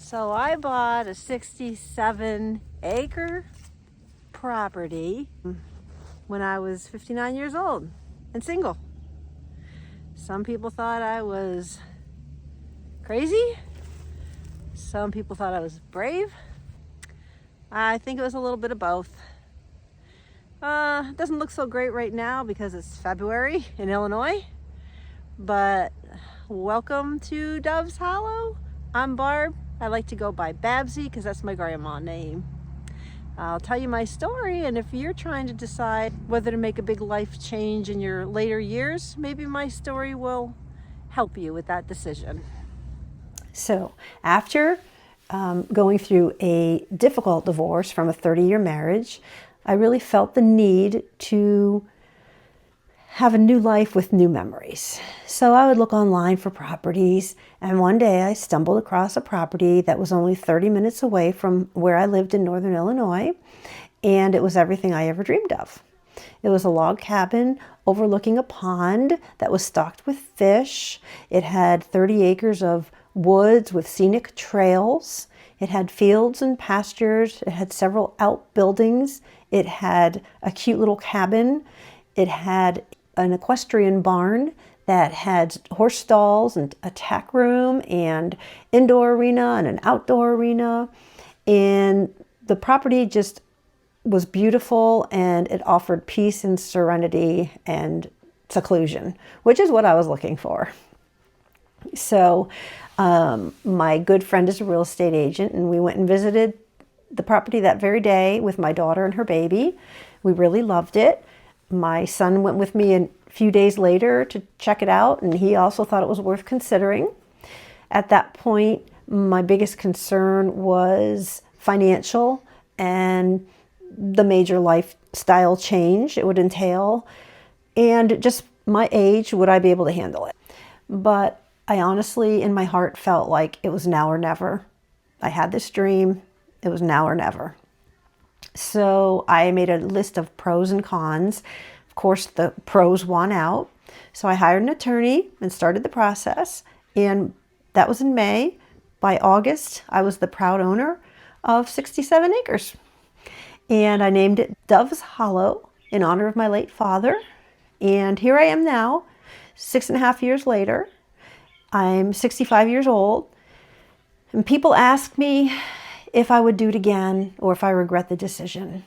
So I bought a 67-acre property when I was 59 years old and single. Some people thought I was crazy. Some people thought I was brave. I think it was a little bit of both. It doesn't look so great right now because it's February in Illinois, but welcome to Doves Hollow. I'm Barb. I like to go by Babsy because that's my grandma name. I'll tell you my story, and if you're trying to decide whether to make a big life change in your later years, maybe my story will help you with that decision. So after going through a difficult divorce from a 30-year marriage, I really felt the need to have a new life with new memories. So I would look online for properties, and one day I stumbled across a property that was only 30 minutes away from where I lived in northern Illinois, and it was everything I ever dreamed of. It was a log cabin overlooking a pond that was stocked with fish. It had 30 acres of woods with scenic trails. It had fields and pastures. It had several outbuildings. It had a cute little cabin. It had an equestrian barn that had horse stalls and a tack room and indoor arena and an outdoor arena. And the property just was beautiful, and it offered peace and serenity and seclusion, which is what I was looking for. So my good friend is a real estate agent, and we went and visited the property that very day with my daughter and her baby. We really loved it. My son went with me a few days later to check it out, and he also thought it was worth considering. At that point, my biggest concern was financial and the major lifestyle change it would entail, and just my age, would I be able to handle it? But I honestly, in my heart, felt like it was now or never. I had this dream. It was now or never. So I made a list of pros and cons. Of course, the pros won out. So I hired an attorney and started the process. And that was in May. By August, I was the proud owner of 67 acres. And I named it Doves Hollow in honor of my late father. And here I am now, 6.5 years later. I'm 65 years old. And people ask me if I would do it again or if I regret the decision.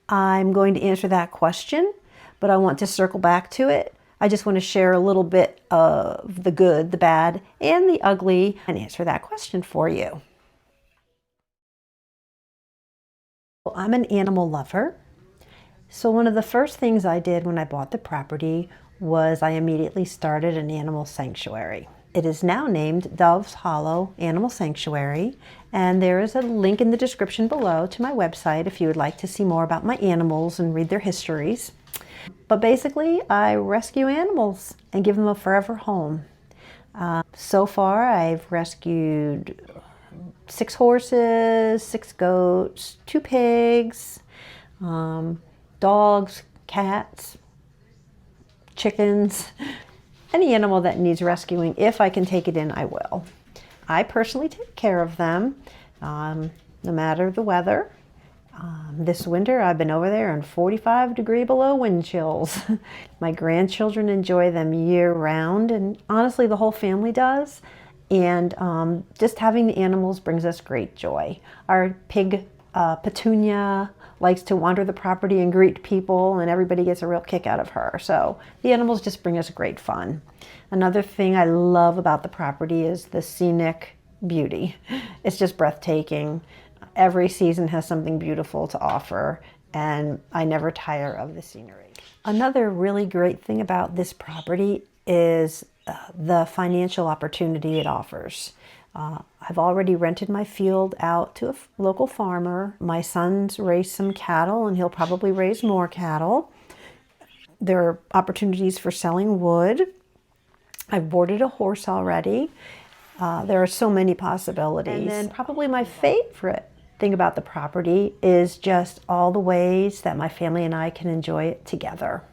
I'm going to answer that question, but I want to circle back to it. I just want to share a little bit of the good, the bad, and the ugly and answer that question for you. Well, I'm an animal lover. So one of the first things I did when I bought the property was I immediately started an animal sanctuary. It is now named Doves Hollow Animal Sanctuary, and there is a link in the description below to my website if you would like to see more about my animals and read their histories. But basically, I rescue animals and give them a forever home. So far, I've rescued 6 horses, 6 goats, 2 pigs, dogs, cats, chickens. Any animal that needs rescuing, if I can take it in, I will. I personally take care of them, no matter the weather. This winter, I've been over there in 45 degree below wind chills. My grandchildren enjoy them year round, and honestly, the whole family does. And just having the animals brings us great joy. Our pig, Petunia, likes to wander the property and greet people, and everybody gets a real kick out of her. So the animals just bring us great fun. Another thing I love about the property is the scenic beauty. It's just breathtaking. Every season has something beautiful to offer, and I never tire of the scenery. Another really great thing about this property is the financial opportunity it offers. I've already rented my field out to a local farmer. My son's raised some cattle, and he'll probably raise more cattle. There are opportunities for selling wood. I've boarded a horse already. There are so many possibilities. And then probably my favorite thing about the property is just all the ways that my family and I can enjoy it together.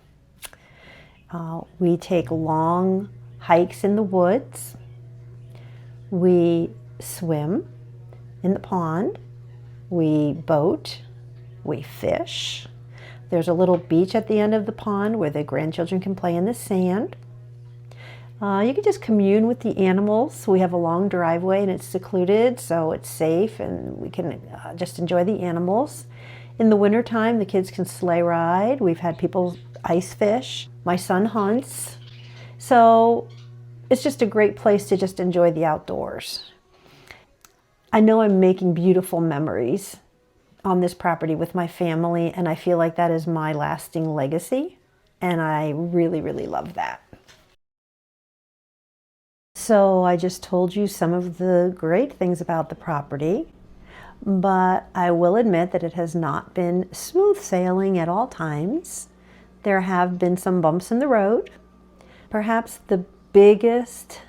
We take long hikes in the woods. We swim. in the pond. We boat, we fish. There's a little beach at the end of the pond where the grandchildren can play in the sand. You can just commune with the animals. We have a long driveway and it's secluded, so it's safe and we can just enjoy the animals. In the wintertime, the kids can sleigh ride. We've had people ice fish. My son hunts. So it's just a great place to just enjoy the outdoors. I know I'm making beautiful memories on this property with my family, and I feel like that is my lasting legacy, and I really, really love that. So I just told you some of the great things about the property, but I will admit that it has not been smooth sailing at all times. There have been some bumps in the road. Perhaps the biggest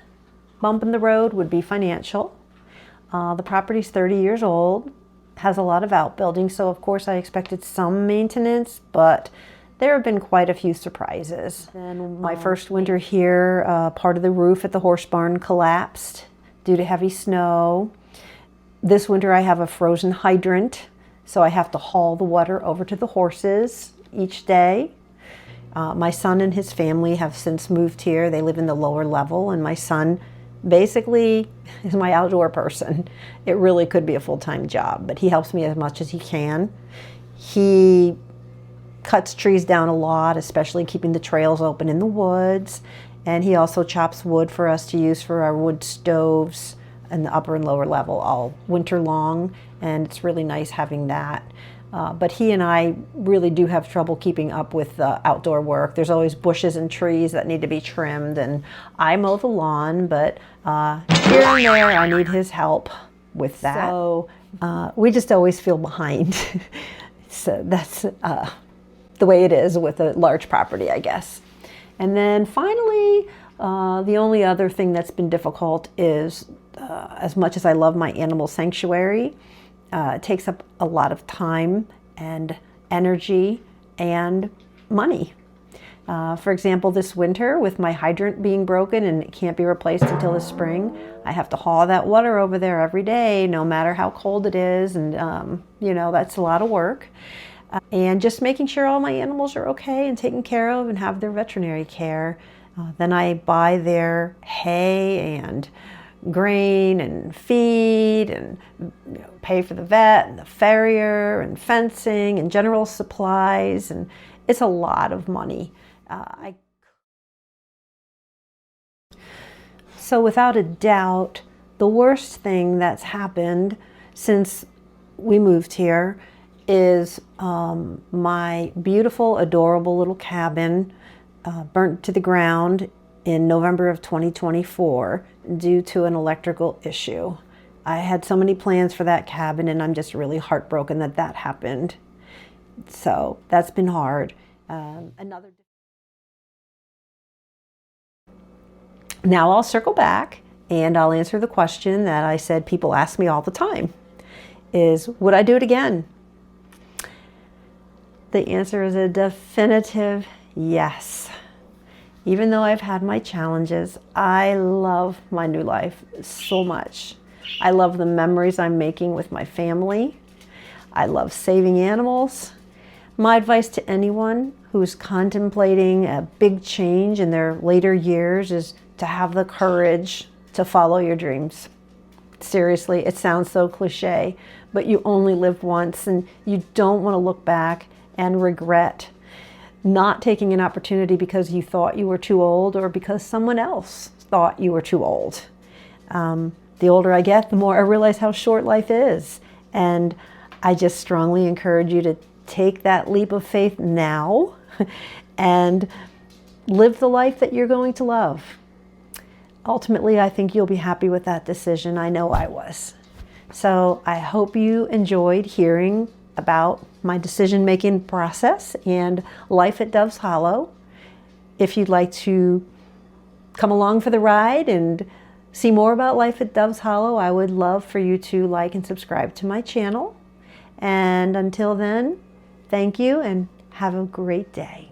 bump in the road would be financial. The property's 30 years old, has a lot of outbuildings, so of course I expected some maintenance, but there have been quite a few surprises. And my first winter here, part of the roof at the horse barn collapsed due to heavy snow. This winter I have a frozen hydrant, so I have to haul the water over to the horses each day. My son and his family have since moved here. They live in the lower level, and my son basically is my outdoor person. It really could be a full-time job, but he helps me as much as he can. He cuts trees down a lot, especially keeping the trails open in the woods. And he also chops wood for us to use for our wood stoves in the upper and lower level all winter long. And it's really nice having that. But he and I really do have trouble keeping up with the outdoor work. There's always bushes and trees that need to be trimmed, and I mow the lawn, but here and there I need his help with that. So we just always feel behind. So that's the way it is with a large property, I guess. And then finally, the only other thing that's been difficult is, as much as I love my animal sanctuary, it takes up a lot of time and energy and money. For example, this winter with my hydrant being broken and it can't be replaced until the spring, I have to haul that water over there every day, no matter how cold it is. And, you know, that's a lot of work. And just making sure all my animals are okay and taken care of and have their veterinary care. Then I buy their hay and grain and feed and pay for the vet and the farrier and fencing and general supplies, and it's a lot of money. So without a doubt, the worst thing that's happened since we moved here is my beautiful, adorable little cabin burnt to the ground in November of 2024 due to an electrical issue. I had so many plans for that cabin, and I'm just really heartbroken that that happened. So that's been hard. Now I'll circle back and I'll answer the question that I said people ask me all the time is, would I do it again? The answer is a definitive yes. Even though I've had my challenges, I love my new life so much. I love the memories I'm making with my family. I love saving animals. My advice to anyone who's contemplating a big change in their later years is to have the courage to follow your dreams. Seriously, it sounds so cliche, but you only live once, and you don't want to look back and regret not taking an opportunity because you thought you were too old or because someone else thought you were too old. The older I get, the more I realize how short life is. And I just strongly encourage you to take that leap of faith now and live the life that you're going to love. Ultimately, I think you'll be happy with that decision. I know I was. So I hope you enjoyed hearing about my decision-making process and life at Doves Hollow. If you'd like to come along for the ride and see more about life at Doves Hollow, I would love for you to like and subscribe to my channel. And until then, thank you and have a great day.